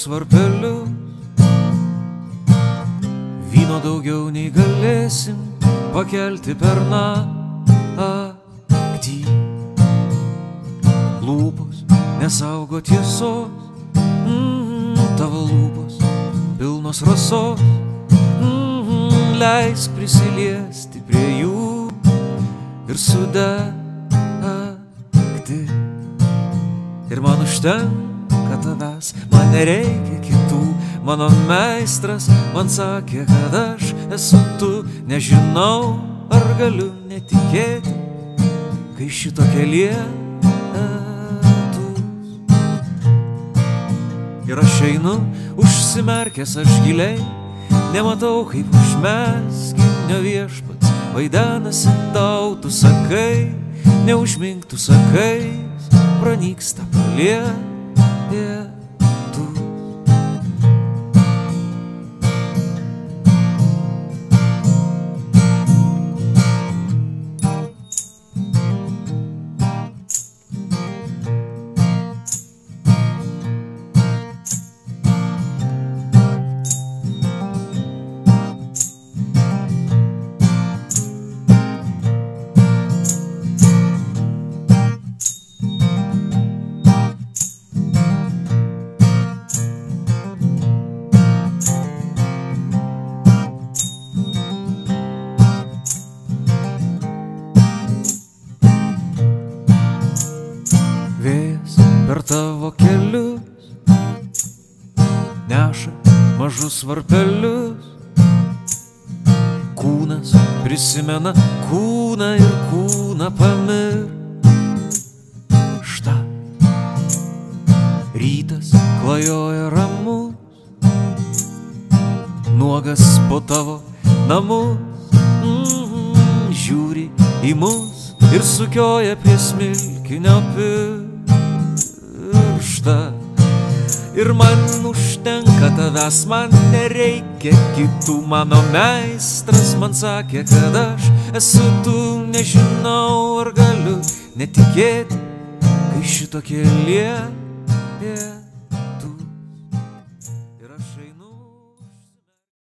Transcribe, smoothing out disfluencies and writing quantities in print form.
mažus varpelius, vyno daugiau nei galėsim pakelti per naktį. Lūpos nesaugo tiesos, tavo lūpos pilnos rasos, leisk prisiliesti prie jų ir sudegti. Ir man užtenka tavęs, man nereikia kitų. Mano meistras man sakė, kad aš esu tu. Nežinau, ar galiu netikėti, kai šitokia lietus. Ir aš einu užsimerkęs, aš giliai nematau, kaip užmeskinio viešpats vaidenasi tau. Tu sakai, neužmink, tu sakai, pranyksta pro lietus. Vėjas per tavo kelius neša mažus varpelius. Kūnas prisimena kūną ir kūną pamiršta. Rytas klajoja ramus, nuogas po tavo namus, žiūri į mus ir sukioja prie smilkinio pirštą. Ir man užtenka tavęs, man nereikia kitų. Mano meistras man sakė, kad aš esu tu. Nežinau, ar galiu netikėti, kai šitokie lietus.